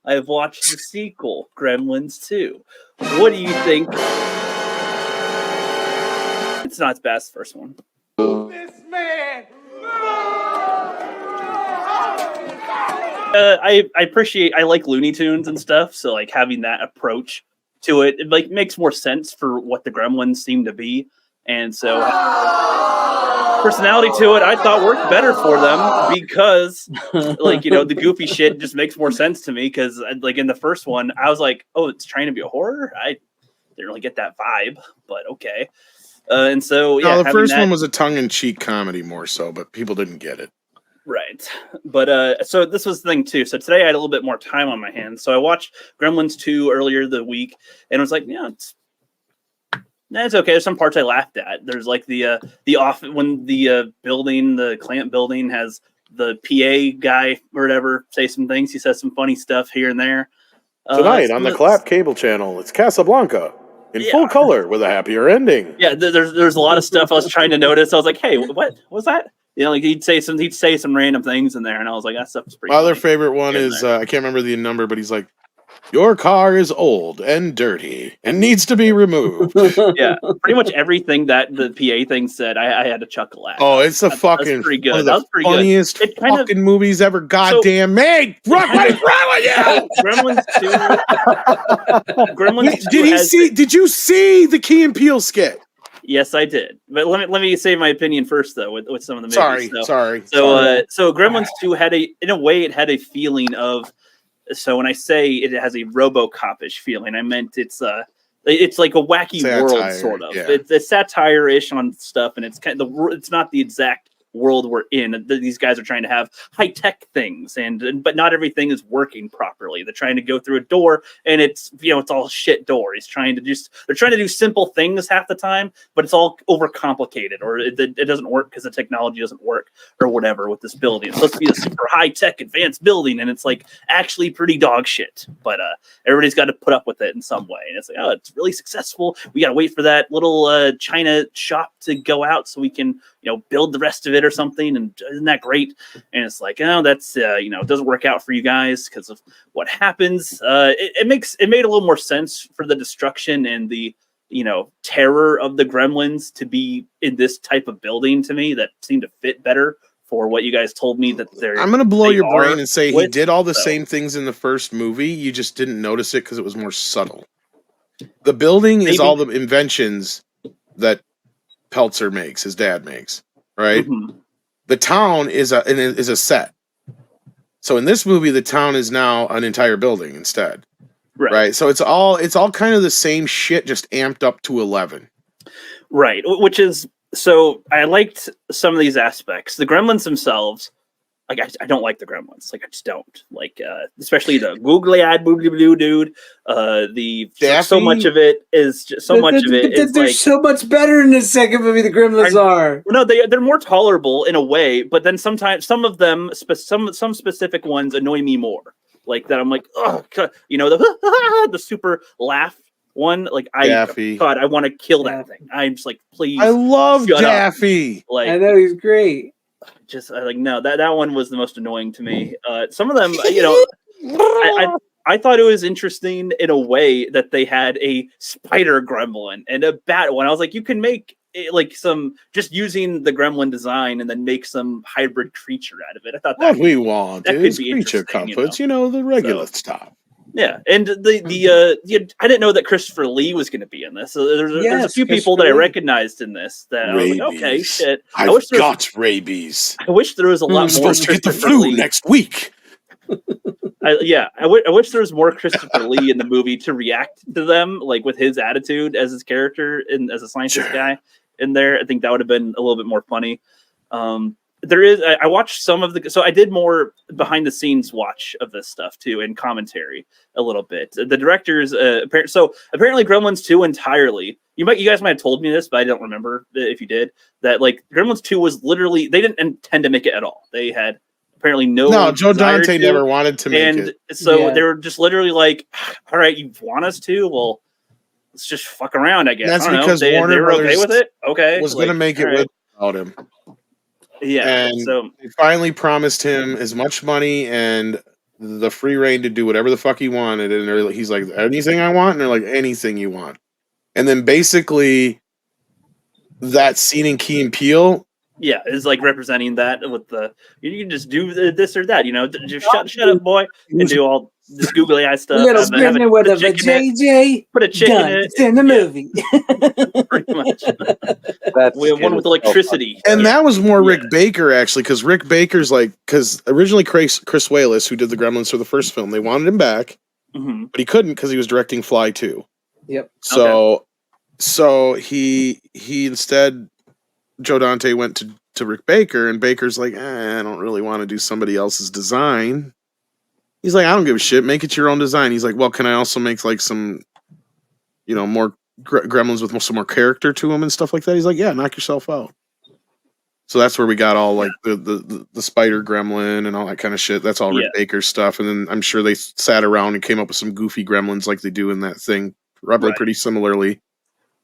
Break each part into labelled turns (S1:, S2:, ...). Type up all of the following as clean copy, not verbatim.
S1: I have watched the sequel, Gremlins 2. What do you think? It's not as bad as the first one.
S2: This man!
S1: I appreciate. I like Looney Tunes and stuff, so like having that approach to it, it like makes more sense for what the Gremlins seem to be, and so personality to it, I thought worked better for them because, like the goofy shit just makes more sense to me because like in the first one, I was like, oh, it's trying to be a horror. I didn't really get that vibe, but okay. And so yeah,
S3: no, the first one was a tongue-in-cheek comedy more so, but people didn't get it.
S1: Right. But so this was the thing too. So today I had a little bit more time on my hands. So I watched Gremlins 2 earlier the week and I was like, yeah, it's okay. There's some parts I laughed at. There's like the off when the building, the Clamp building has the PA guy or whatever say some things. He says some funny stuff here and there.
S3: Tonight on the Clap cable channel, it's Casablanca in full color with a happier ending.
S1: Yeah, there's a lot of stuff I was trying to notice. I was like, hey, what was that? Like he'd say some random things in there, and I was like, that stuff's pretty.
S3: My other favorite one is I can't remember the number, but he's like, "Your car is old and dirty and needs to be removed."
S1: Yeah, pretty much everything that the PA thing said, I had to chuckle at.
S3: Oh, it's that's
S1: pretty good.
S3: One of
S1: that was pretty
S3: funniest
S1: good.
S3: fucking movies ever goddamn made. What is wrong with you?
S1: Gremlins 2.
S3: Did you see the Key and Peele skit?
S1: Yes, I did. But let me say my opinion first, though, with some of the movies.
S3: Sorry.
S1: So Gremlins 2 had in a way, it had a feeling of. So when I say it has a RoboCop-ish feeling, I meant it's like a wacky world, sort of.
S3: Yeah.
S1: It's a satire-ish on stuff, and it's it's not the exact world we're in. These guys are trying to have high-tech things, but not everything is working properly. They're trying to go through a door, and it's all shit door. They're trying to do simple things half the time, but it's all overcomplicated, or it doesn't work because the technology doesn't work, or whatever with this building. It's supposed to be a super high-tech, advanced building, and it's like actually pretty dog shit. But everybody's got to put up with it in some way, and it's like, oh, it's really successful. We got to wait for that little China shop to go out so we can build the rest of it or something, and isn't that great? And it's like, oh, that's it doesn't work out for you guys because of what happens. It made a little more sense for the destruction and the terror of the Gremlins to be in this type of building to me that seemed to fit better for what you guys told me that they're.
S3: I'm gonna blow your brain and say he did all the same things in the first movie. You just didn't notice it because it was more subtle. The building is all the inventions that Peltzer makes, his dad makes, right?
S1: Mm-hmm.
S3: The town is a set. So in this movie, the town is now an entire building instead, right? So it's all kind of the same shit, just amped up to 11.
S1: Right, which is so I liked some of these aspects. The Gremlins themselves, like I don't like the Gremlins. Like I just don't like, especially the googly-eyed boobly-blue dude. So much of it is just so much of it.
S4: They're so much better in the second movie. The Gremlins are.
S1: No, they're more tolerable in a way, but then sometimes some of them, some specific ones annoy me more. Like that, I'm like, oh, the super laugh one. Like God, I want to kill that thing. I'm just like, please.
S3: I love Daffy.
S1: Like
S4: I know he's great.
S1: Just like no, that one was the most annoying to me. Some of them, I thought it was interesting in a way that they had a spider gremlin and a bat one. I was like, you can make it like some just using the gremlin design and then make some hybrid creature out of it. I thought that
S3: we want is creature comforts, the regular stuff.
S1: Yeah, and the I didn't know that Christopher Lee was going to be in this. So there's a few people that I recogned in this that I was like, okay, shit.
S3: I've got rabies.
S1: I wish there was a lot more.
S3: I'm supposed to get the flu next week.
S1: I wish there was more Christopher Lee in the movie to react to them, like with his attitude as his character and as a scientist guy in there. I think that would have been a little bit more funny. I watched some of the, so I did more behind the scenes watch of this stuff too, and commentary a little bit. The directors, apparently Gremlins 2 entirely, you guys might have told me this, but I don't remember if you did, that like Gremlins 2 was literally, they didn't intend to make it at all. They had apparently no
S3: Joe Dante never wanted to make it.
S1: And so they were just literally like, all right, you want us to? Well, let's just fuck around, I guess.
S3: That's because Warner Brothers
S1: okay with it? Okay.
S3: Was going to make it without him.
S1: Yeah.
S3: And
S1: so
S3: they finally promised him as much money and the free reign to do whatever the fuck he wanted, and he's like, anything I want, and they're like, anything you want. And then basically that scene in Key and Peele,
S1: yeah, is like representing that with the you can just do this or that, just shut up, boy, and do all this googly eye stuff.
S4: Little Gremlin with a JJ.
S1: Put a chick in it.
S4: It's in the movie.
S1: Pretty much.
S5: That's
S1: We have one with electricity.
S3: and that was more Rick Baker actually, because Rick Baker's because originally Chris Wallace, who did the Gremlins for the first film, they wanted him back, but he couldn't because he was directing Fly 2.
S4: Yep.
S3: So he instead, Joe Dante went to Rick Baker, and Baker's like, I don't really want to do somebody else's design. He's like, I don't give a shit. Make it your own design. He's like, well, can I also make some, more Gremlins with some more character to them and stuff like that? He's like, yeah, knock yourself out. So that's where we got all the spider gremlin and all that kind of shit. That's all Rick Baker's stuff. And then I'm sure they sat around and came up with some goofy gremlins like they do in that thing, probably pretty similarly.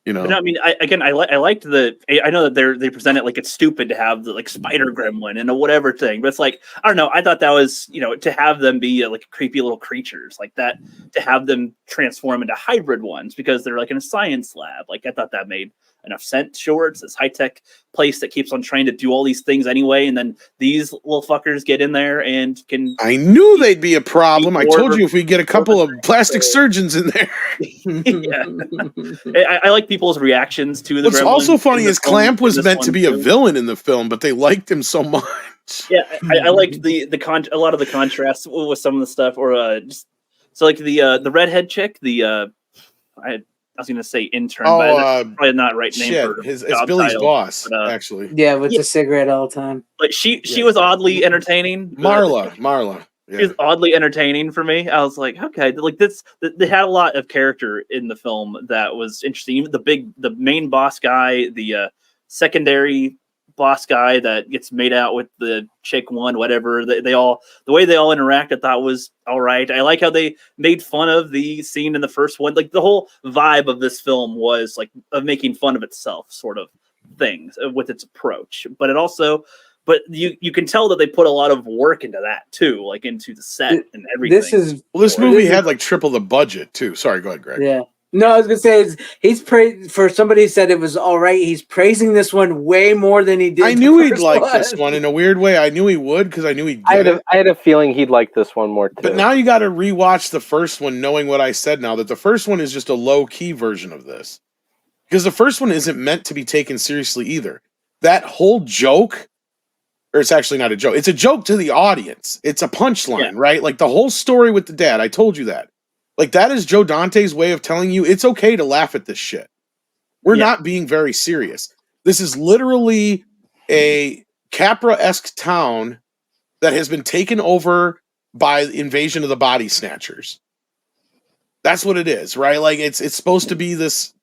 S1: But I mean, I liked I know that they present it like it's stupid to have the spider gremlin and a whatever thing, but it's like, I don't know. I thought that was, to have them be creepy little creatures like that, to have them transform into hybrid ones because they're in a science lab. I thought that made enough sense. Sure, it's this high tech place that keeps on trying to do all these things anyway, and then these little fuckers get in there and can.
S3: I knew they'd be a problem. I told you if we get a couple of plastic surgeons in there.
S1: I like people's reactions to the.
S3: What's also funny is Clamp was meant to be a villain in the film, but they liked him so much.
S1: Yeah, I liked a lot of the contrasts with some of the stuff, or the redhead chick, I was going to say intern, but that's probably not right name for her.
S3: It's Billy's title, boss, but, actually.
S4: Yeah, with the cigarette all the time.
S1: But she was oddly entertaining.
S3: Marla. Yeah.
S1: She was oddly entertaining for me. I was like, okay, they had a lot of character in the film that was interesting. Even the main boss guy, the secondary boss guy that gets made out with the chick one, whatever. The way they all interact, I thought was all right. I like how they made fun of the scene in the first one. The whole vibe of this film was of making fun of itself, sort of things with its approach. But it also, you can tell that they put a lot of work into that too, into the set and everything.
S3: This movie had triple the budget too. Sorry, go ahead, Greg.
S4: Yeah. No, I was gonna say he's for somebody who said it was all right. He's praising this one way more than he did.
S3: I knew he'd like this one in a weird way. I knew he would because I knew he'd.
S5: I had a feeling he'd like this one more too.
S3: But now you got to rewatch the first one, knowing what I said. Now that the first one is just a low key version of this, because the first one isn't meant to be taken seriously either. That whole joke, or it's actually not a joke. It's a joke to the audience. It's a punchline, right? The whole story with the dad. I told you that. That is Joe Dante's way of telling you it's okay to laugh at this shit. We're not being very serious. This is literally a Capra-esque town that has been taken over by the invasion of the body snatchers. That's what it is, right? It's supposed to be this,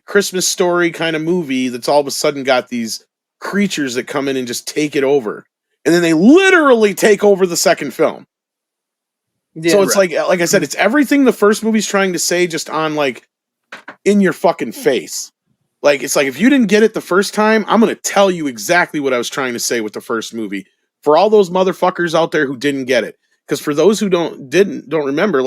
S3: Christmas story kind of movie that's all of a sudden got these creatures that come in and just take it over. And then they literally take over the second film. Yeah, so it's like I said, it's everything the first movie's trying to say, just on in your fucking face. It's if you didn't get it the first time, I'm gonna tell you exactly what I was trying to say with the first movie. For all those motherfuckers out there who didn't get it, because for those who don't remember,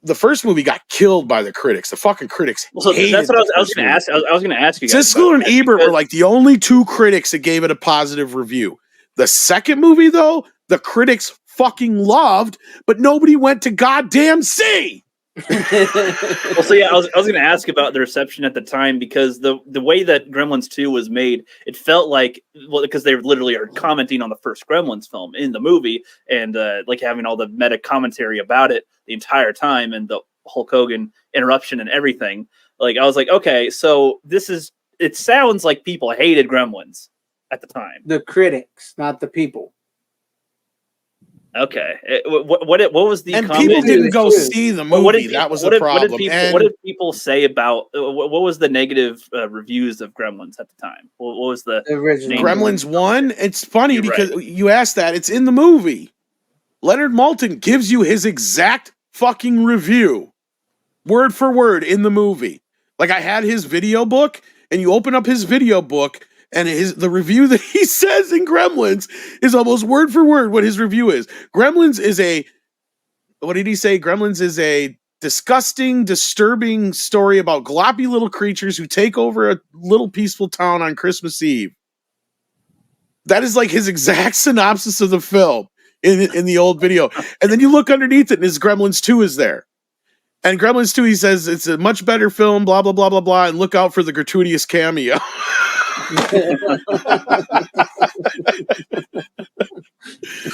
S3: the first movie got killed by the critics. The fucking critics.
S1: Well, so that's what I was going to ask. I was going to ask you guys.
S3: Siskel and Ebert were the only two critics that gave it a positive review. The second movie, though, the critics fucking loved, but nobody went to goddamn see.
S1: Well, so yeah, I was going to ask about the reception at the time, because the way that Gremlins 2 was made, it felt because they literally are commenting on the first Gremlins film in the movie, and having all the meta commentary about it the entire time, and the Hulk Hogan interruption and everything. I was like, okay, so it sounds like people hated Gremlins at the time.
S4: The critics, not the people.
S1: Okay. What was the
S3: and
S1: comment?
S3: People didn't go see the movie. That was the problem.
S1: What did people say about what was the negative reviews of Gremlins at the time? What was the
S4: original
S3: Gremlins 1? It's funny because you asked that. It's in the movie. Leonard Maltin gives you his exact fucking review, word for word, in the movie. I had his video book, and you open up his video book, And the review that he says in Gremlins is almost word for word what his review is. Gremlins is what did he say? Gremlins is a disgusting, disturbing story about gloppy little creatures who take over a little peaceful town on Christmas Eve. That is like his exact synopsis of the film in the old video. And then you look underneath it and his Gremlins 2 is there. And Gremlins 2, he says, it's a much better film, blah, blah, blah, blah, blah, and look out for the gratuitous cameo.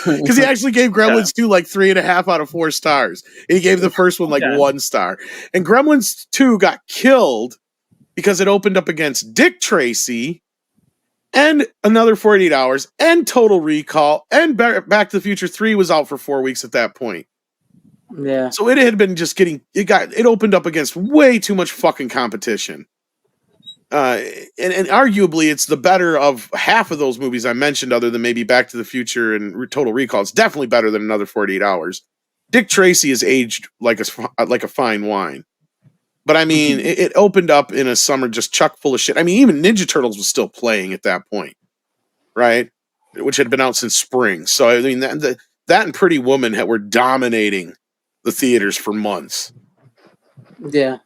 S3: Because he actually gave Gremlins 2 like 3.5 out of 4 stars. And he gave the first one like 1 star. And Gremlins 2 got killed because it opened up against Dick Tracy and Another 48 Hours and Total Recall, and Back to the Future 3 was out for 4 weeks at that point.
S4: Yeah.
S3: So it had been just it opened up against way too much fucking competition. And arguably it's the better of half of those movies I mentioned, other than maybe Back to the Future and Total Recall. It's definitely better than Another 48 Hours. Dick Tracy is aged like a fine wine. But I mean, it opened up in a summer just chock full of shit. I mean, even Ninja Turtles was still playing at that point, right? Which had been out since spring. So I mean, that and Pretty Woman were dominating the theaters for months.
S4: Yeah.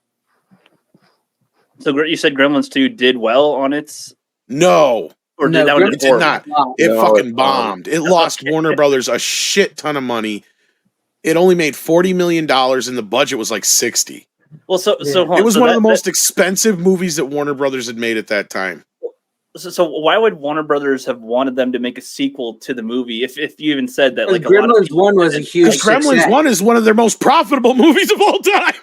S1: So you said Gremlins 2 did well on its...
S3: No.
S1: Or
S4: No,
S1: that
S3: It did not. It fucking
S5: it
S3: bombed. It lost Warner Brothers a shit ton of money. It only made $40 million and the budget was like 60.
S1: Well, so
S3: It was one of the most expensive movies that Warner Brothers had made at that time.
S1: So why would Warner Brothers have wanted them to make a sequel to the movie if you even said that like a lot of
S4: Gremlins
S1: people
S4: 1 was a huge
S3: Gremlins
S4: success.
S3: 1 is one of their most profitable movies of all time.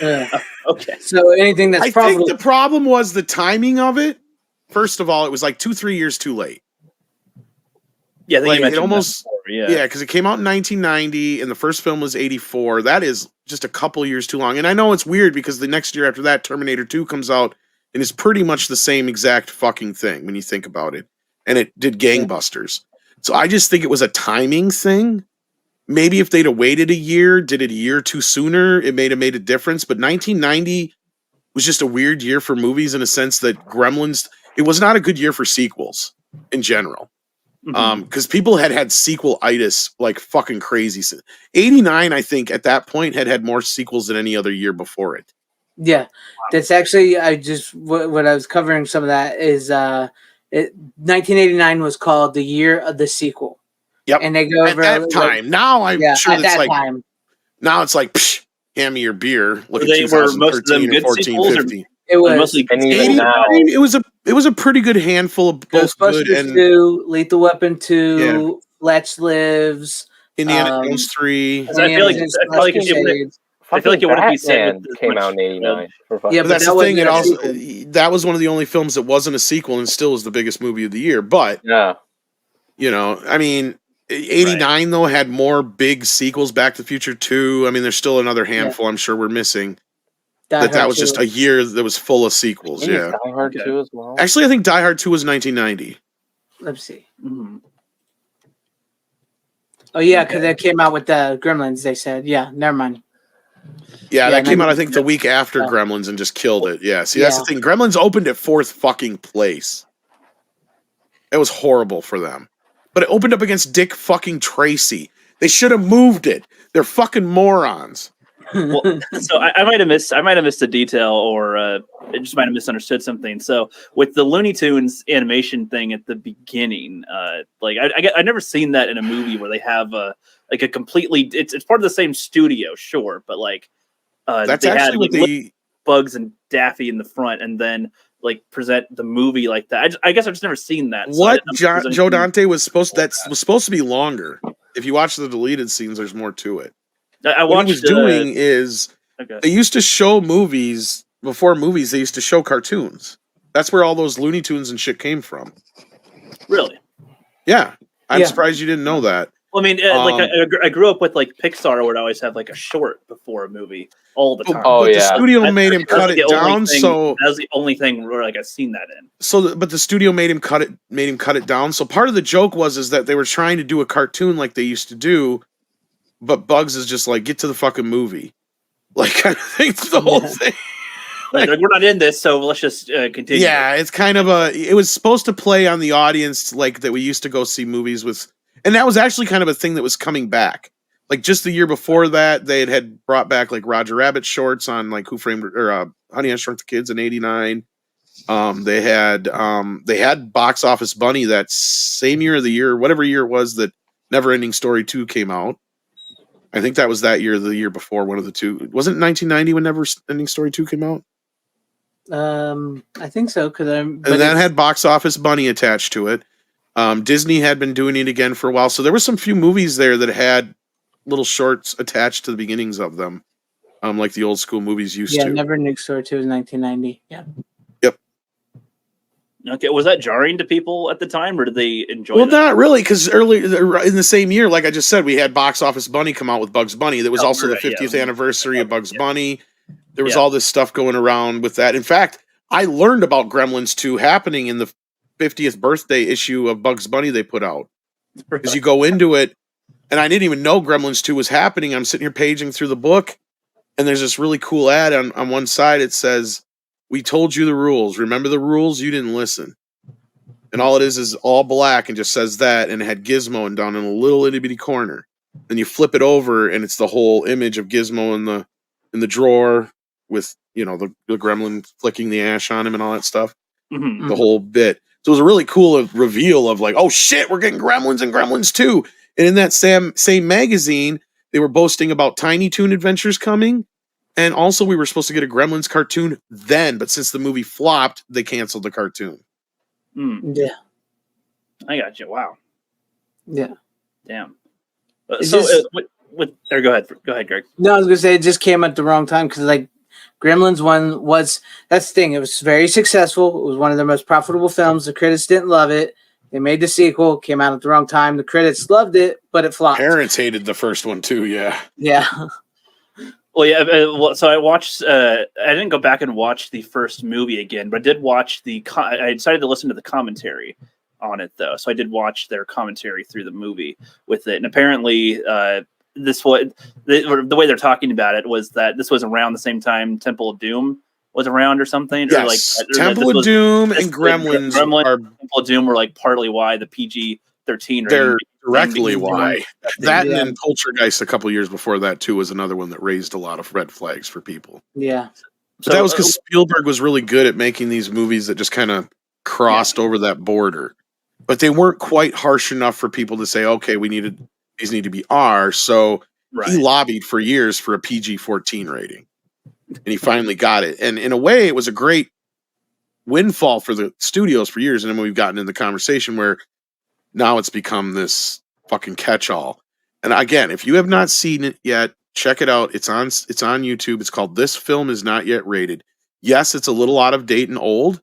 S4: Yeah.
S1: Okay.
S4: So anything that's
S3: I think the problem was the timing of it. First of all, it was like 2-3 years too late.
S1: Yeah, I think
S3: Like,
S1: you mentioned
S3: it almost
S1: that before, yeah.
S3: because it came out in 1990 and the first film was 84. That is just a couple years too long. And I know it's weird because the next year after that, Terminator 2 comes out and it's pretty much the same exact fucking thing when you think about it. And it did gangbusters. So I just think it was a timing thing. Maybe if they'd have waited a year, did it a year too sooner, it may have made a difference. But 1990 was just a weird year for movies in a sense that Gremlins, it was not a good year for sequels in general. Because people had sequel-itis like fucking crazy. 89, I think, at that point had more sequels than any other year before it.
S4: Yeah, that's actually what I was covering. Some of that is 1989 was called the year of the sequel.
S3: Yep.
S4: And they go
S3: at that time. Now I'm sure
S4: at
S3: it's
S4: that
S3: like
S4: time.
S3: Now it's like psh, hand me your beer. Look at
S1: Were most of them
S3: 2013 or
S1: good
S3: 14,
S1: sequels,
S3: 15.
S4: It was
S1: mostly
S5: And even now,
S3: it was a pretty good handful of both good
S4: Ghostbusters
S3: and
S4: 2, Lethal Weapon 2, Let's Lives,
S3: Indiana Jones 3.
S1: I feel like it wouldn't be said with
S5: came out in '89.
S4: Yeah,
S3: But that's the thing. It also
S4: sequel.
S3: that was one of the only films that wasn't a sequel and still is the biggest movie of the year. But
S5: Yeah,
S3: you know, I mean, 89 though had more big sequels. Back to the Future 2. I mean, there's still another handful. I'm sure we're missing. That was just a year that was full of sequels. Yeah.
S5: Die Hard 2 as well.
S3: Actually, I think Die Hard 2 was 1990.
S4: Let's see. Oh yeah, because that came out with the Gremlins. They said, yeah, never mind.
S3: Yeah, that came out, I think, the week after Gremlins and just killed it. Yeah, see, that's the thing. Gremlins opened at 4th fucking place. It was horrible for them. But it opened up against Dick fucking Tracy. They should have moved it. They're fucking morons.
S1: Well, so I might have missed a detail, or I just might have misunderstood something. So with the Looney Tunes animation thing at the beginning, like I've never seen that in a movie where they have a completely it's part of the same studio, sure, but like
S3: that's
S1: they
S3: actually
S1: had like Bugs and Daffy in the front, and then like present the movie like that. I guess I've just never seen that.
S3: What Joe Dante was supposed to be longer. If you watch the deleted scenes, there's more to it. What he was doing is they used to show movies before movies. They used to show cartoons. That's where all those Looney Tunes and shit came from.
S1: Really?
S3: Yeah, I'm surprised you didn't know that.
S1: Well, I mean, I grew up with like Pixar, where I always have like a short before a movie all the time.
S3: But the studio made him cut it down, so
S1: that was the only thing where like I've seen that in.
S3: So, but the studio made him cut it down. So part of the joke is that they were trying to do a cartoon like they used to do. But Bugs is just like, get to the fucking movie. Like, I think the whole thing.
S1: Like, we're not in this, so let's just continue.
S3: Yeah, it's kind of it was supposed to play on the audience like that we used to go see movies with, and that was actually kind of a thing that was coming back. Like just the year before that, they had brought back like Roger Rabbit shorts on like Who Framed or Honey I Shrunk the Kids in '89. They had Box Office Bunny that same year of the year, whatever year it was that Neverending Story 2 came out. I think that was that year, the year before, one of the two. Wasn't it 1990 when Neverending Story 2 came out?
S4: I think so.
S3: And that had Box Office Bunny attached to it. Disney had been doing it again for a while, so there were some few movies there that had little shorts attached to the beginnings of them, like the old school movies used to.
S4: Yeah, Neverending Story 2 was 1990. Yeah.
S3: Yep.
S1: Okay, was that jarring to people at the time, or did they enjoy?
S3: Well,
S1: that?
S3: not really, because early in the same year, like I just said, we had Box Office Bunny come out with Bugs Bunny. That was also the 50th anniversary of Bugs Bunny. There was all this stuff going around with that. In fact, I learned about Gremlins 2 happening in the 50th birthday issue of Bugs Bunny they put out. Because you go into it, and I didn't even know Gremlins 2 was happening. I'm sitting here paging through the book, and there's this really cool ad on one side. It says, "We told you the rules. Remember the rules? You didn't listen." And all it is all black and just says that, and it had Gizmo and down in a little itty bitty corner. Then you flip it over, and it's the whole image of Gizmo in the drawer with the gremlin flicking the ash on him and all that stuff.
S1: Mm-hmm.
S3: The whole bit. So it was a really cool reveal of like, oh shit, we're getting Gremlins and Gremlins 2. And in that same magazine, they were boasting about Tiny Toon Adventures coming. And also we were supposed to get a Gremlins cartoon then, but since the movie flopped, they canceled the cartoon.
S4: Yeah.
S1: I got you. Wow.
S4: Yeah.
S1: Damn.
S4: Go
S1: ahead, Greg.
S4: No, I was gonna say it just came at the wrong time because like Gremlins 1 that's the thing. It was very successful. It was one of their most profitable films. The critics didn't love it. They made the sequel, came out at the wrong time. The critics loved it, but it flopped.
S3: Parents hated the first one too, yeah.
S4: Yeah.
S1: Well, yeah. So I watched. I didn't go back and watch the first movie again, but I did watch I decided to listen to the commentary on it though. So I did watch their commentary through the movie with it, and apparently, the way they're talking about it was that this was around the same time Temple of Doom was around or something.
S3: Yes.
S1: Or like
S3: Temple of Doom and Gremlins are
S1: Temple of Doom were like partly why the PG-13.
S3: They're directly why. That
S4: Yeah.
S3: and then Poltergeist a couple years before that too was another one that raised a lot of red flags for people.
S4: Yeah.
S3: But that was because Spielberg was really good at making these movies that just kind of crossed over that border. But they weren't quite harsh enough for people to say, okay, these need to be R. So he lobbied for years for a PG-14 rating. And he finally got it. And in a way, it was a great windfall for the studios for years. And then we've gotten in the conversation where now it's become this fucking catch-all. And again, if you have not seen it yet, check it out. It's on YouTube. It's called This Film Is Not Yet Rated. Yes, it's a little out of date and old,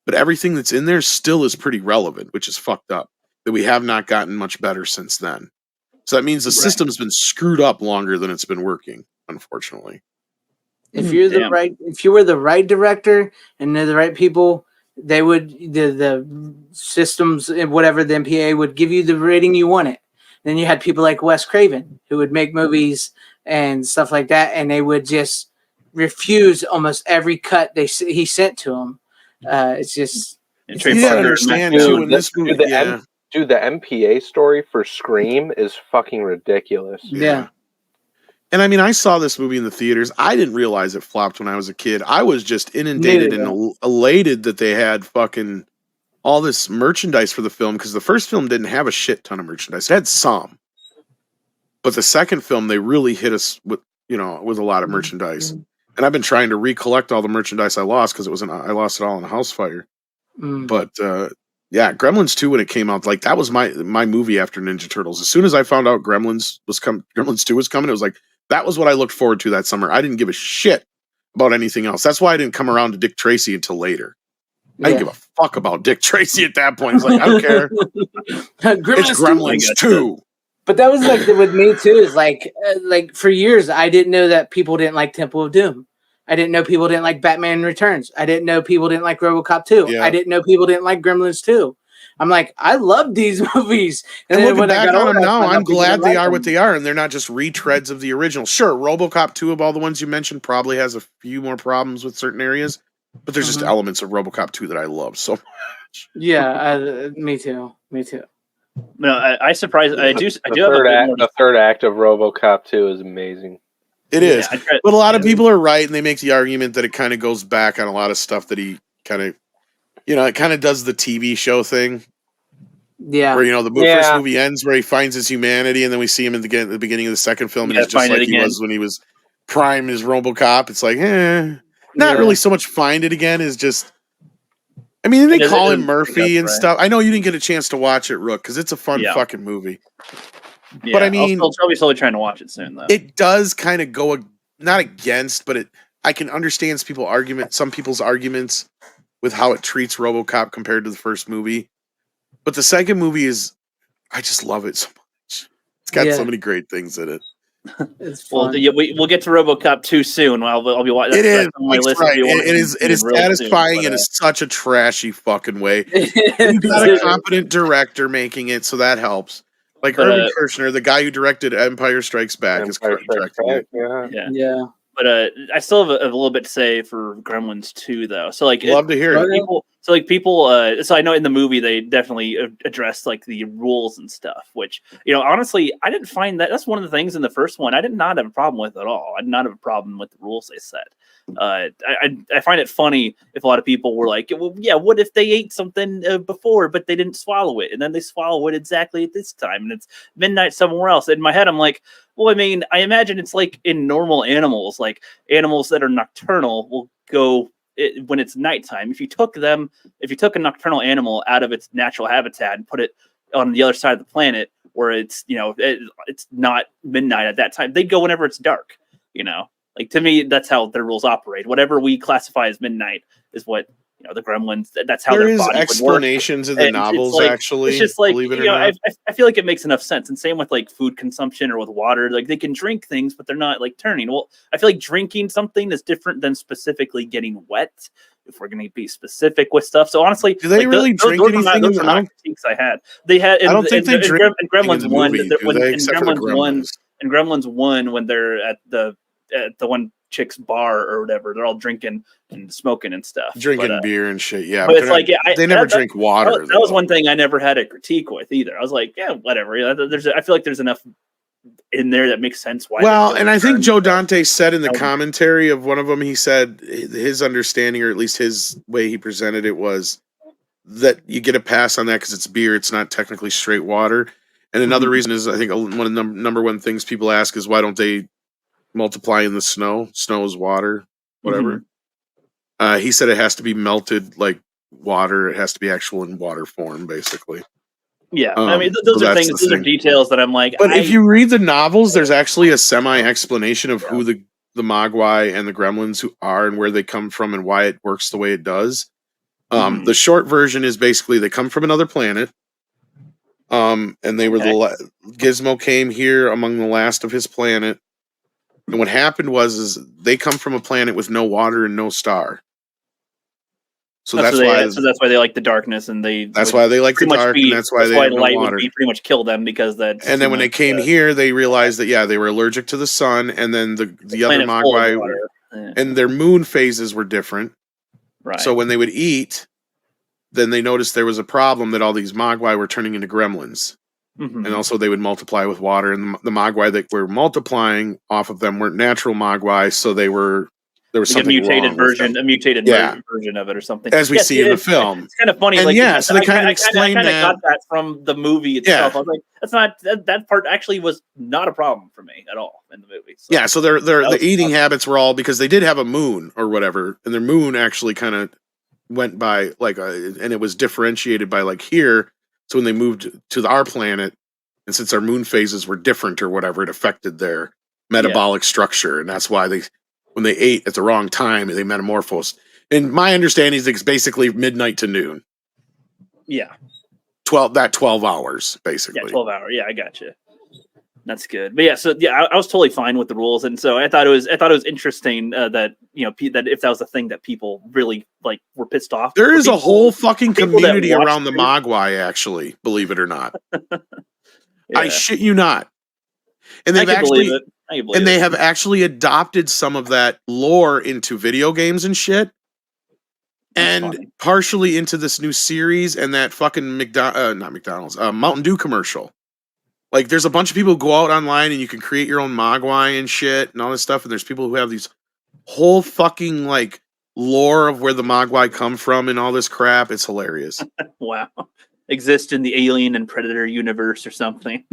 S3: but everything that's in there still is pretty relevant, which is fucked up. That we have not gotten much better since then. So that means the system's been screwed up longer than it's been working, unfortunately.
S4: If you're if you were the right director and they're the right people, they would the systems and whatever the MPA would give you the rating you wanted. Then you had people like Wes Craven who would make movies and stuff like that, and they would just refuse almost every cut he sent to them. It's just
S3: you gotta understand too in this movie.
S5: Dude, the MPA story for Scream is fucking ridiculous.
S4: Yeah.
S3: And I mean, I saw this movie in the theaters. I didn't realize it flopped when I was a kid. I was just inundated and elated that they had fucking all this merchandise for the film because the first film didn't have a shit ton of merchandise. It had some. But the second film, they really hit us with a lot of merchandise. And I've been trying to recollect all the merchandise I lost because I lost it all in a house fire. But yeah, Gremlins 2 when it came out, like that was my movie after Ninja Turtles. As soon as I found out Gremlins 2 was coming, it was like that was what I looked forward to that summer. I didn't give a shit about anything else. That's why I didn't come around to Dick Tracy until later. I didn't give a fuck about Dick Tracy at that point. It's like I don't care. It's Gremlins 2.
S4: But that was like with me too. Is like for years I didn't know that people didn't like Temple of Doom. I didn't know people didn't like Batman Returns. I didn't know people didn't like RoboCop 2.
S3: Yeah.
S4: I didn't know people didn't like Gremlins 2. I'm like, I love these movies.
S3: And
S4: then
S3: looking
S4: when I
S3: back
S4: got
S3: on
S4: older,
S3: them
S4: I
S3: now,
S4: found out
S3: I'm
S4: people
S3: glad
S4: didn't
S3: they
S4: like
S3: are what
S4: them.
S3: they are, and they're not just retreads of the original. Sure, RoboCop 2, of all the ones you mentioned, probably has a few more problems with certain areas, but there's just elements of RoboCop 2 that I love so much.
S4: Yeah, me too. Me too.
S1: No, I surprised. I do have a
S5: third
S1: bit
S5: act,
S1: more.
S5: the third act of RoboCop 2 is amazing.
S3: It is,
S1: Yeah,
S3: but a lot of people are right, and they make the argument that it kind of goes back on a lot of stuff that he kind of, it kind of does the TV show thing.
S4: Yeah.
S3: Where, the first movie ends where he finds his humanity, and then we see him at the beginning of the second film, and he's just like he was when he was prime as RoboCop. It's like, not really so much find it again is just. I mean, they call him Murphy and stuff. I know you didn't get a chance to watch it, Rook, because it's a fun fucking movie.
S1: Yeah,
S3: but I mean,
S1: I'll be slowly trying to watch it soon, though.
S3: It does kind of go not against, but I can understand some people's arguments with how it treats RoboCop compared to the first movie. But the second movie I just love it so much. It's got so many great things in it.
S4: It's fun.
S1: Well, we'll get to RoboCop 2 soon. I'll be watching.
S3: It is.
S1: On my list.
S3: Right. It is satisfying in such a trashy fucking way. You've got a competent director making it, so that helps. Like Irving Kershner, the guy who directed Empire Strikes Back, is directing it.
S1: Yeah. But I still have a little bit to say for Gremlins 2, though. So
S3: love to hear it.
S1: People. So I know in the movie they definitely addressed like the rules and stuff. Which honestly, I didn't find that. That's one of the things in the first one I did not have a problem with at all. I did not have a problem with the rules they set. I find it funny if a lot of people were like, well, yeah, what if they ate something before but they didn't swallow it, and then they swallow it exactly at this time, and it's midnight somewhere else. In my head, I'm like, well, I mean, I imagine it's like in normal animals, like animals that are nocturnal will go when it's nighttime. If you took a nocturnal animal out of its natural habitat and put it on the other side of the planet where it's it's not midnight at that time, they'd go whenever it's dark. Like, to me, that's how their rules operate. Whatever we classify as midnight is what the Gremlins. That's how
S3: there
S1: their
S3: is
S1: body
S3: explanations
S1: would work.
S3: in the novels. Actually,
S1: it's just like
S3: believe it or not.
S1: I feel like it makes enough sense. And same with like food consumption or with water. Like, they can drink things, but they're not like turning. Well, I feel like drinking something is different than specifically getting wet. If we're going to be specific with stuff, so honestly,
S3: do they really drink anything?
S1: Those are not critiques I had. They had. I
S3: don't think they drink in
S1: Gremlins 1.
S3: In
S1: Gremlins 1, when they're at the one chick's bar or whatever, they're all drinking and smoking and stuff,
S3: drinking beer and shit. Yeah,
S1: but it's like
S3: they never drink water.
S1: That was one thing I never had a critique with either. I was like, yeah, whatever. I feel like there's enough in there that makes sense.
S3: Well, and I think Joe Dante said in the commentary of one of them, he said his understanding, or at least his way he presented it, was that you get a pass on that because it's beer. It's not technically straight water. And another reason is, I think one of the number one things people ask is, why don't they multiply in the snow? Snow is water, whatever. He said it has to be melted like water. It has to be actual in water form, basically.
S1: Yeah, I mean, those are things. Those are details that I'm like.
S3: But if you read the novels, there's actually a semi-explanation of who the Mogwai and the Gremlins who are and where they come from and why it works the way it does. The short version is basically they come from another planet. And they were Gizmo came here among the last of his planet. And what happened was they come from a planet with no water and no star. So that's
S1: why they like the darkness, and that's
S3: why they like the dark, and that's why
S1: light
S3: water.
S1: would pretty much kill them, because that.
S3: And then when they came here, they realized that they were allergic to the sun, and then the other Mogwai and their moon phases were different.
S1: Right.
S3: So when they would eat, then they noticed there was a problem that all these Mogwai were turning into gremlins. And also they would multiply with water, and the Mogwai that were multiplying off of them weren't natural Mogwai, so there was like something
S1: a mutated
S3: wrong
S1: version of it or something,
S3: as we see in the film.
S1: It's kind of funny,
S3: and so they kind of explained that.
S1: I got that from the movie itself. I was like, that's not that part actually was not a problem for me at all in the movie. So,
S3: so the eating habits were all because they did have a moon or whatever, and their moon actually kind of went by and it was differentiated by here. So when they moved to our planet, and since our moon phases were different or whatever, it affected their metabolic structure, and that's why when they ate at the wrong time, they metamorphosed. And my understanding is it's basically midnight to noon.
S1: Yeah.
S3: 12 hours, basically.
S1: Yeah, 12 hours. Yeah, I got you. That's good. But I was totally fine with the rules, and so I thought it was interesting that that if that was a thing that people really like were pissed off.
S3: There is a whole fucking
S1: people that
S3: community
S1: watched
S3: around the
S1: it.
S3: Mogwai, actually, believe it or not.
S1: Yeah.
S3: I shit you not. And they've
S1: I can
S3: actually,
S1: believe it. I can believe
S3: and they
S1: it.
S3: have actually adopted some of that lore into video games and shit,
S1: That's
S3: and
S1: funny.
S3: partially into this new series and that fucking Mountain Dew commercial. Like, there's a bunch of people who go out online and you can create your own Mogwai and shit and all this stuff. And there's people who have these whole fucking like lore of where the Mogwai come from and all this crap. It's hilarious.
S1: Wow. Exist in the Alien and Predator universe or something.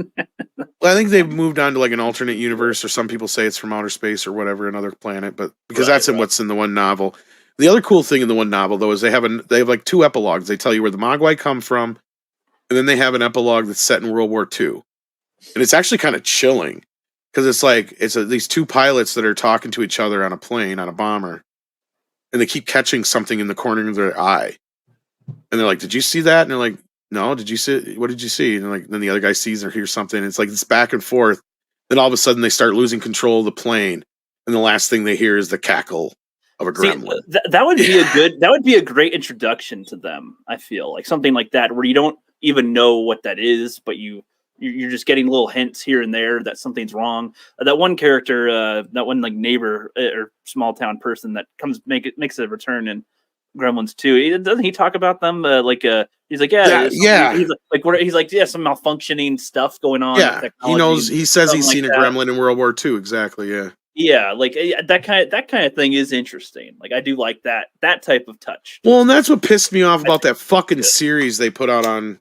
S3: Well, I think they've moved on to like an alternate universe, or some people say it's from outer space or whatever, another planet. But because that's in what's in the one novel. The other cool thing in the one novel, though, is they have like 2 epilogues. They tell you where the Mogwai come from, and then they have an epilogue that's set in World War II. And it's actually kind of chilling because it's these 2 pilots that are talking to each other on a plane, on a bomber, and they keep catching something in the corner of their eye. And they're like, "Did you see that?" And they're like, "No, did you see? What did you see?" And then the other guy sees or hears something. And it's like this back and forth. Then all of a sudden they start losing control of the plane, and the last thing they hear is the cackle of a gremlin.
S1: That would be that would be a great introduction to them. I feel like something like that where you don't even know what that is, but you're just getting little hints here and there that something's wrong. That one character, that one like neighbor or small town person that makes a return in Gremlins 2. Doesn't he talk about them? He's like,
S3: yeah.
S1: He's like, some malfunctioning stuff going on.
S3: Yeah, he knows. He says he's seen a gremlin in World War II. Exactly. Yeah.
S1: Yeah, like that kind of thing is interesting. Like I do like that type of touch.
S3: Well, and that's what pissed me off about that fucking series they put out on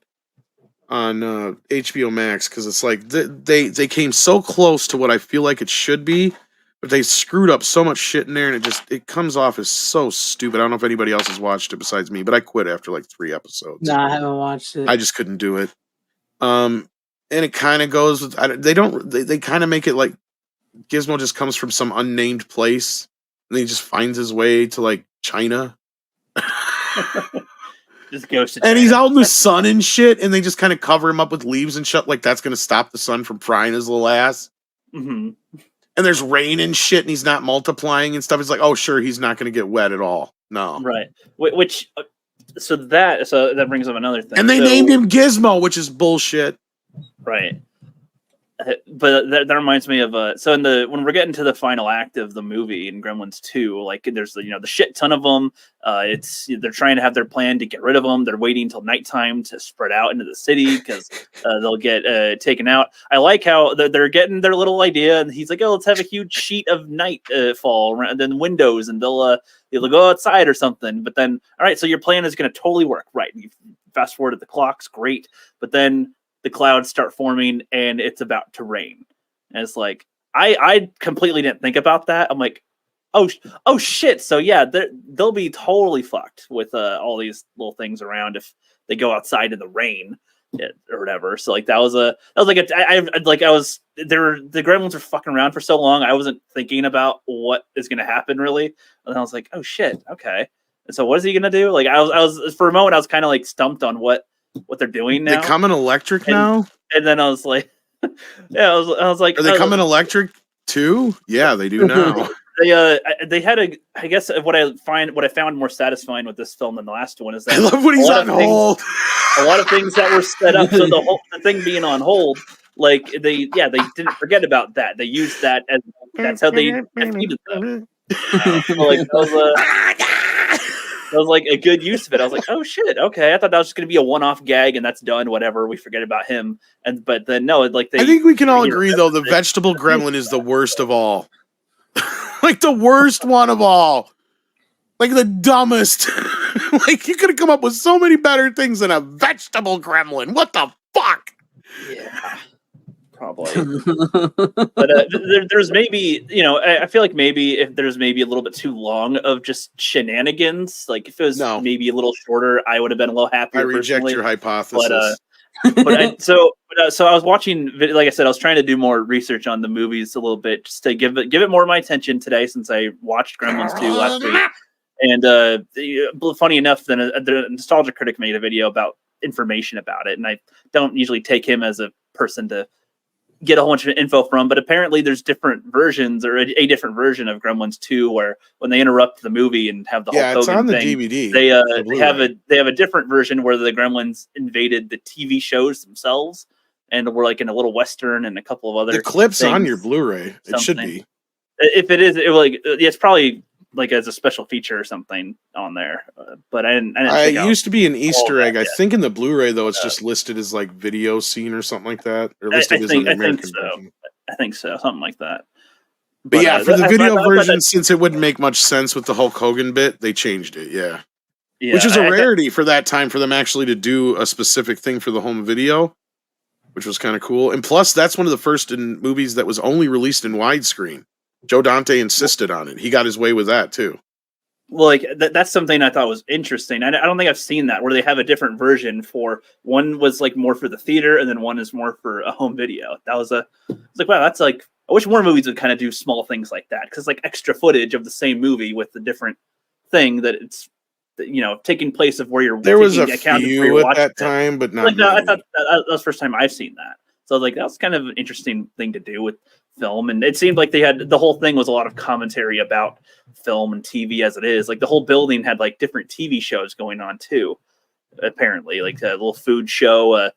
S3: HBO Max, because it's like they came so close to what I feel like it should be, but they screwed up so much shit in there, and it comes off as so stupid. I don't know if anybody else has watched it besides me, but I quit after like 3 episodes.
S4: No, I haven't watched it.
S3: I just couldn't do it. And it kind of goes with they kind of make it like Gizmo just comes from some unnamed place, and he just finds his way to like China.
S1: Just goes to
S3: and he's out in the sun and shit, and they just kind of cover him up with leaves and shit, like that's going to stop the sun from frying his little ass.
S1: Mm-hmm.
S3: And there's rain and shit, and he's not multiplying and stuff. It's like, oh, sure, he's not going to get wet at all. No.
S1: Right. So that brings up another thing.
S3: And they named him Gizmo, which is bullshit.
S1: Right. But that reminds me of so when we're getting to the final act of the movie in Gremlins 2, like there's the shit ton of them. They're trying to have their plan to get rid of them. They're waiting until nighttime to spread out into the city because they'll get taken out. I like how they're getting their little idea, and he's like, "Oh, let's have a huge sheet of night fall around the windows, and they'll go outside or something." But then, all right, so your plan is going to totally work, right? You fast forward at the clocks, great, but then the clouds start forming and it's about to rain. And it's like, I completely didn't think about that. I'm like, oh shit. So yeah, they'll be totally fucked with all these little things around if they go outside in the rain or whatever. So like the Gremlins were fucking around for so long. I wasn't thinking about what is going to happen really. And I was like, oh shit. Okay. And so what is he going to do? Like I was for a moment, I was kind of like stumped on what they're doing now.
S3: They come in electric now?
S1: And then I was like, yeah, I was like,
S3: are they coming electric too? Yeah, they do now.
S1: They had I guess what I found more satisfying with this film than the last one is that
S3: I love when he's on hold.
S1: A lot of things that were set up, so the thing being on hold, like they didn't forget about that. They used that as that's how they defeated them. That was like a good use of it. I was like, oh shit, okay. I thought that was just gonna be a one-off gag and that's done, whatever. We forget about him. But then no, like
S3: I think we can all agree though, the vegetable gremlin is the worst of all. Like the worst one of all. Like the dumbest. Like you could have come up with so many better things than a vegetable gremlin. What the fuck?
S1: Yeah. Probably. But there's maybe, I feel like maybe if there's maybe a little bit too long of just shenanigans, like if it was maybe a little shorter, I would have been a little happier.
S3: I reject your hypothesis.
S1: So I was watching, like I said, I was trying to do more research on the movies a little bit just to give it more of my attention today since I watched Gremlins 2 last week. And funny enough, then the Nostalgia Critic made a video about information about it, and I don't usually take him as a person to get a whole bunch of info from, but apparently there's different versions or a different version of Gremlins 2 where when they interrupt the movie and have the Hulk
S3: it's
S1: Hogan
S3: on the
S1: thing,
S3: DVD.
S1: they have a different version where the Gremlins invaded the TV shows themselves and we're like in a little Western and a couple of other
S3: the clips
S1: things,
S3: on your Blu-ray. It should be.
S1: If it is, it's probably like as a special feature or something on there. But I didn't
S3: It used to be an Easter egg. I
S1: yet.
S3: think in the Blu-ray though, it's just listed as like video scene or something like that, or listed as an American version.
S1: I think so, something like that.
S3: But yeah, for the video version, since it wouldn't make much sense with the Hulk Hogan bit, they changed it. Yeah, which is a rarity for that time for them actually to do a specific thing for the home video, which was kind of cool. And plus, that's one of the first in movies that was only released in widescreen. Joe Dante insisted on it. He got his way with that too.
S1: Well, like that's something I thought was interesting. I don't think I've seen that where they have a different version for one was like more for the theater and then one is more for a home video. That was it's like, wow, that's like, I wish more movies would kind of do small things like that because like extra footage of the same movie with the different thing that it's, taking place of where you're.
S3: There was a few at that time, but not.
S1: Like, I thought that was the first time I've seen that. So I was like, that was kind of an interesting thing to do with film, and it seemed like they had the whole thing was a lot of commentary about film and TV as it is. Like the whole building had like different TV shows going on too. Apparently, like a little food show.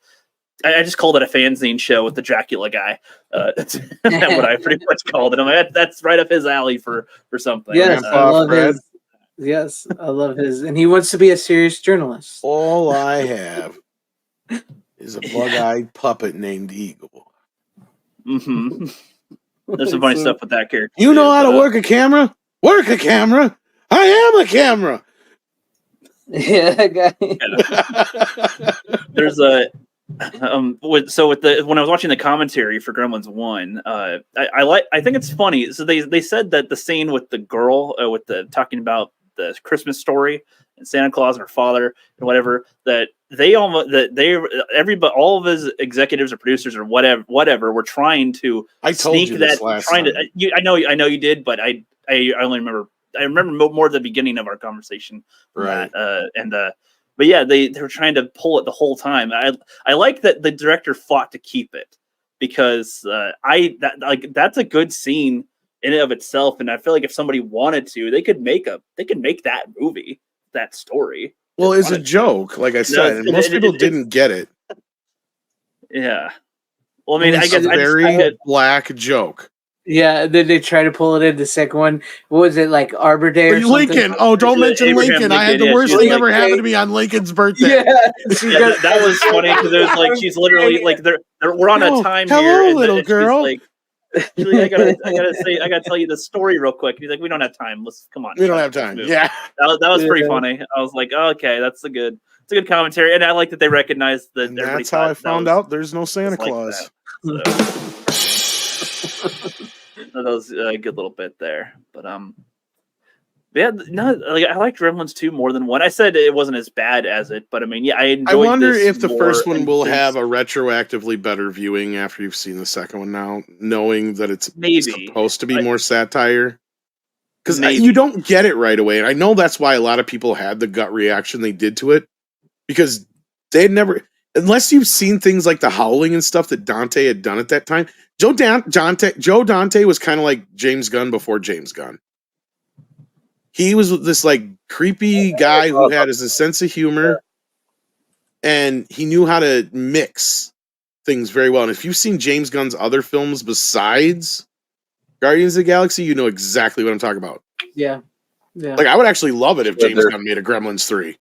S1: I just called it a fanzine show with the Dracula guy. That's what I pretty much called it. I'm like, that's right up his alley for something.
S4: Yes, I love his. Yes, I love his, and he wants to be a serious journalist.
S3: All I have is a bug-eyed puppet named Eagle.
S1: Mm-hmm. There's some funny stuff with that character.
S3: You know how to work a camera? Work a camera. I am a camera.
S4: Yeah, that guy.
S1: There's a when I was watching the commentary for Gremlins 1, I think it's funny. So they said that the scene with the girl with the talking about the Christmas story and Santa Claus and her father and whatever, that all of his executives or producers or whatever were trying to
S3: sneak that.
S1: I know you did, but I only remember. I remember more at the beginning of our conversation,
S3: right?
S1: But yeah, they were trying to pull it the whole time. I like that the director fought to keep it because that's a good scene in and of itself, and I feel like if somebody wanted to, they could make that movie, that story.
S3: Well, it's a joke, like I said, and most people didn't get it.
S1: Yeah. Well, I mean,
S3: I guess very black joke.
S4: Yeah, then they try to pull it in the second one. What was it, like Arbor Day or
S3: Lincoln?
S4: Something?
S3: Oh, don't mention Lincoln. I had the worst thing ever happen to me on Lincoln's birthday.
S1: Yeah, that was funny because it was like she's literally like we're on a time here.
S3: Hello, little girl.
S1: Like, I gotta tell you the story real quick. He's like, we don't have time. Come on.
S3: We don't have time. Yeah,
S1: that was pretty funny. I was like, oh, okay, it's a good commentary, and I like that they recognized that.
S3: And that's how I found out there's no Santa Claus.
S1: That was a good little bit there, but yeah, no, like I liked Gremlins 2 more than 1. I said it wasn't as bad as it, but I mean, yeah, I enjoyed.
S3: I wonder if the first one will have a retroactively better viewing after you've seen the second one now, knowing that it's supposed to be more satire. Because you don't get it right away, and I know that's why a lot of people had the gut reaction they did to it, because they had never, unless you've seen things like The Howling and stuff that Dante had done at that time. Joe Dante was kind of like James Gunn before James Gunn. He was this like creepy guy who had a sense of humor, and he knew how to mix things very well. And if you've seen James Gunn's other films besides Guardians of the Galaxy, you know exactly what I'm talking about.
S4: Yeah.
S3: Like I would actually love it if James Gunn made a Gremlins 3.